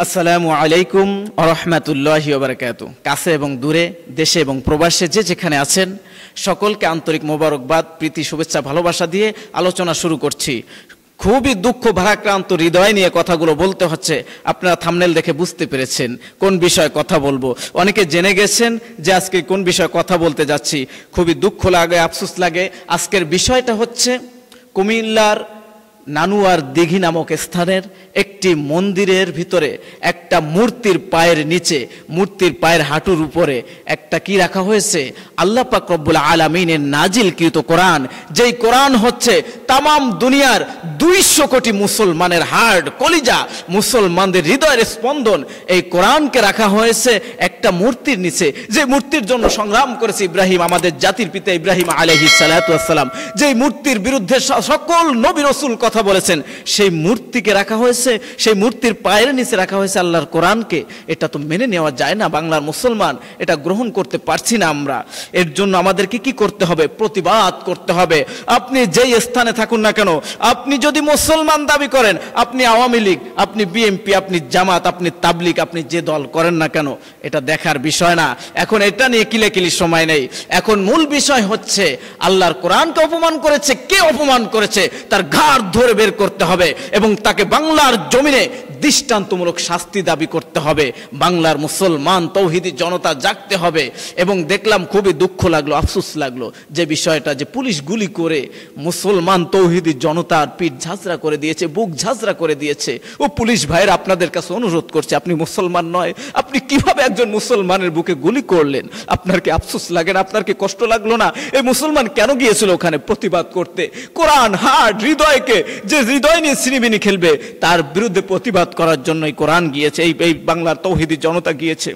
আসসালামু আলাইকুম ওয়া রাহমাতুল্লাহি ওয়া বারাকাতুহু। কাছে এবং দূরে, দেশে এবং প্রবাসে যে যেখানে আছেন সকলকে আন্তরিক মোবারকবাদ, প্রীতি, শুভেচ্ছা, ভালোবাসা দিয়ে আলোচনা শুরু করছি। খুবই দুঃখ ভারাক্রান্ত হৃদয় নিয়ে কথাগুলো বলতে হচ্ছে। আপনারা থাম্বনেল দেখে বুঝতে পেরেছেন কোন বিষয়ে কথা বলবো। অনেকে জেনে গেছেন যে আজকে কোন বিষয়ে কথা বলতে যাচ্ছি। খুবই দুঃখ লাগে, আফসোস লাগে। আজকের বিষয়টা হচ্ছে কুমিল্লার নানুয়ার দিঘি নামক স্থানের একটি মন্দিরের ভিতরে একটা মূর্তির পায়ের নিচে, মূর্তির পায়ের হাঁটুর উপরে একটা কি রাখা হয়েছে? আল্লাহ পাক রব্বুল আলামিনের নাজিলকৃত কোরআন, যেই কোরআন হচ্ছে তামাম দুনিয়ার 200 কোটি মুসলমানের হার্ট, কলিজা, মুসলমানদের হৃদয়ের স্পন্দন। এই কোরআনকে রাখা হয়েছে একটা মূর্তির নিচে, যে মূর্তির জন্য সংগ্রাম করেছে ইব্রাহিম, আমাদের জাতির পিতা ইব্রাহিম আলাইহিস সালাতু ওয়াস সালাম, যেই মূর্তির বিরুদ্ধে সকল নবী রাসূল কথা বলেছেন, সেই মূর্তিকে রাখা হয়েছে, সেই মূর্তির পায়ের নিচে রাখা হয়েছে আল্লাহর কোরআনকে। এটা তো মেনে নেওয়া যায় না। বাংলার মুসলমান এটা গ্রহণ করতে পারছি না আমরা। এর জন্য আমাদেরকে কি করতে হবে? প্রতিবাদ করতে হবে। আপনি যেই স্থানে থাকুন না কেন, আপনি যদি মুসলমান দাবি করেন, আপনি আওয়ামী লীগ, আপনি বিএনপি, আপনি জামাত, আপনি তাবলিগ, আপনি যে দল করেন না কেন, এটা দেখার বিষয় না। এখন এটা নিয়ে কিলেকিলির সময় নেই। এখন মূল বিষয় হচ্ছে আল্লাহর কোরআনকে অপমান করেছে কে, অপমান করেছে তার ঘাড় ধরে বের করতে হবে এবং তাকে বাংলার জমিনে দৃষ্টান্তমূলক শাস্তি দাবি করতে হবে। বাংলার মুসলমান তৌহিদি জনতা জাগতে হবে। এবং দেখলাম খুবই দুঃখ লাগলো, আফসোস লাগলো যে বিষয়টা, যে পুলিশ গুলি করে মুসলমান তৌহিদি জনতার পিঠ ঝাঁঝরা করে দিয়েছে, বুক ঝাঁঝরা করে দিয়েছে। ও পুলিশ ভাইয়ের, আপনাদের কাছে অনুরোধ করছে, আপনি মুসলমান নয়, আপনি কিভাবে একজন মুসলমানের বুকে গুলি করলেন? আপনার কি আফসোস লাগে না? আপনার কি কষ্ট লাগলো না? এই মুসলমান কেন গিয়েছিল ওখানে প্রতিবাদ করতে? কোরআন হার্ট, হৃদয়কে, যে হৃদয় নিয়ে সিনেমিনি খেলবে তার বিরুদ্ধে প্রতিবাদ করার জন্য এই কোরআন গিয়েছে, এই বাংলার তৌহিদি জনতা গিয়েছে।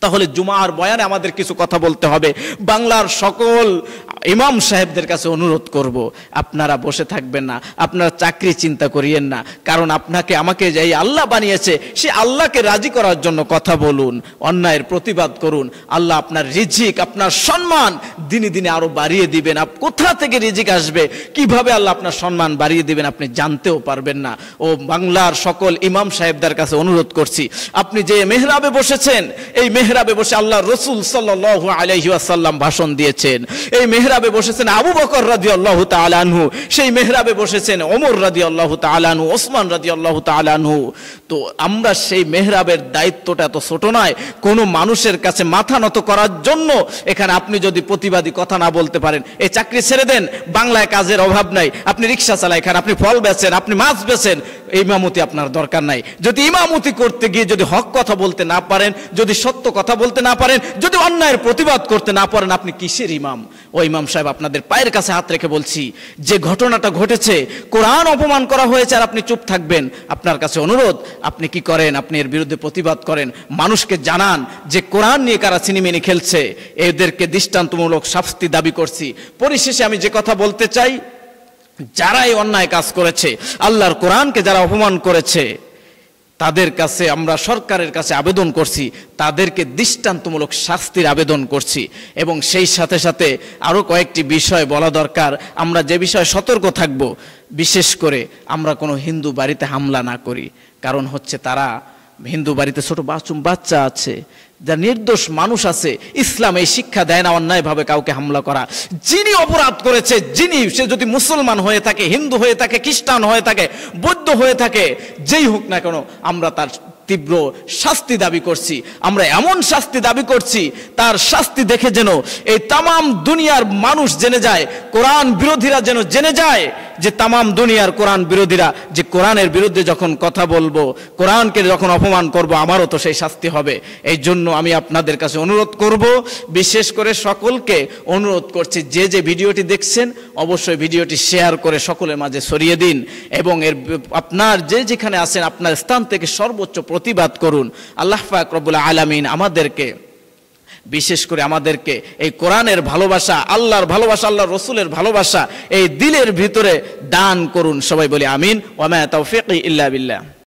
তাহলে জুমার বয়ানে আমাদের কিছু কথা বলতে হবে। বাংলার সকল ইমাম সাহেবদের কাছে অনুরোধ করব, আপনারা বসে থাকবেন না, আপনারা চাকরি চিন্তা করিয়েন না। কারণ আপনাকে আমাকে যে আল্লাহ বানিয়েছে, সে আল্লাহকে রাজি করার জন্য কথা বলুন, অন্যায়ের প্রতিবাদ করুন। আল্লাহ আপনার রিজিক, আপনার সম্মান দিনে দিনে আরো বাড়িয়ে দিবেন। কোথা থেকে রিজিক আসবে, কিভাবে আল্লাহ আপনার সম্মান বাড়িয়ে দিবেন, আপনি জানতেও পারবেন না। ও বাংলার সকল ইমাম সাহেবদের কাছে অনুরোধ করছি, আপনি যে মেহরাবে বসেছেন, এই মেহরাবে বসে আল্লাহ রসুল সাল্লাল্লাহু আলাইহি ওয়াসাল্লাম ভাষণ দিয়েছেন। এই মেহরাবে বসেছেন আবু বকর রাদিয়াল্লাহু তাআলা আনহু, সেই মেহরাবে বসেছেন ওমর রাদিয়াল্লাহু তাআলা আনহু, ওসমান রাদিয়াল্লাহু তাআলা আনহু। তো আমরা সেই মেহরাবের দায়িত্বটা এত ছোট নয় কোনো মানুষের কাছে মাথা নত করার জন্য। এখানে আপনি যদি প্রতিবাদী কথা না বলতে পারেন, এই চাকরি ছেড়ে দেন। বাংলায় কাজের অভাব নাই, আপনি রিক্সা চালায় খান, আপনি ফল বেচেন, আপনি মাছ বেচেন, ইমামতি আপনার দরকার নাই। যদি ইমামতি করতে গিয়ে যদি হক কথা বলতে না পারেন, যদি সত্য কথা বলতে না পারেন, যদি অন্যায়ের প্রতিবাদ করতে না পারেন, আপনি কিসের ইমাম? ও ইমাম সাহেব, আপনাদের পায়ের কাছে হাত রেখে বলছি, যে ঘটনাটা ঘটেছে, কোরআন অপমান করা হয়েছে আর আপনি চুপ থাকবেন। আপনার কাছে অনুরোধ, আপনি কি করেন? আপনি এর বিরুদ্ধে প্রতিবাদ করেন, মানুষকে জানান যে কোরআন নিয়ে কারা চিনিমিনি খেলছে, এদেরকে দৃষ্টান্তমূলক শাস্তি দাবি করছি। পরিশেষে আমি যে কথা বলতে চাই, যারা এই অন্যায় কাজ করেছে, আল্লাহর কোরআনকে যারা অপমান করেছে, তাদের কাছে আমরা সরকারের কাছে আবেদন করছি, তাদেরকে দৃষ্টান্তমূলক শাস্তির আবেদন করছি। এবং সেই সাথে সাথে আরও কয়েকটি বিষয় বলা দরকার। আমরা যে বিষয়ে সতর্ক থাকব, বিশেষ করে আমরা কোনো হিন্দু বাড়িতে হামলা না করি। কারণ হচ্ছে তারা, হিন্দু বাড়িতে ছোট বাচ্চা আছে, যা নির্দোষ মানুষ আছে। ইসলাম এই শিক্ষা দেয় না অন্যায়ভাবে কাউকে হামলা করা। যিনি অপরাধ করেছে, সে যদি মুসলমান হয়ে থাকে, হিন্দু হয়ে থাকে, খ্রিস্টান হয়ে থাকে, বৌদ্ধ হয়ে থাকে, যেই হোক না কেন, আমরা তার তীব্র শাস্তি দাবি করছি। আমরা এমন শাস্তি দাবি করছি, তার শাস্তি দেখে যেন এই তামাম দুনিয়ার মানুষ জেনে যায়, কোরআন বিরোধীরা যেন জেনে যায় যে তামাম দুনিয়ার কোরআন বিরোধীরা, যে কোরআনের বিরুদ্ধে যখন কথা বলবো, কোরআনকে যখন অপমান করব, আমারও তো সেই শাস্তি হবে। এই জন্য আমি আপনাদের কাছে অনুরোধ করব, বিশেষ করে সকলকে অনুরোধ করছি, যে যে ভিডিওটি দেখছেন অবশ্যই ভিডিওটি শেয়ার করে সকলের মাঝে ছড়িয়ে দিন। এবং এর আপনার যে যেখানে আছেন, আপনার স্থান থেকে সর্বোচ্চ প্রতিবাদ করুন। আল্লাহ পাক রব্বুল আলামিন আমাদেরকে, বিশেষ করে আমাদেরকে এই কোরআনের ভালোবাসা, আল্লাহর ভালোবাসা, আল্লাহর রসুলের ভালোবাসা এই দিলের ভিতরে দান করুন। সবাই বলি আমিন। ওয়া মা তাওফীকি ইল্লা বিল্লাহ।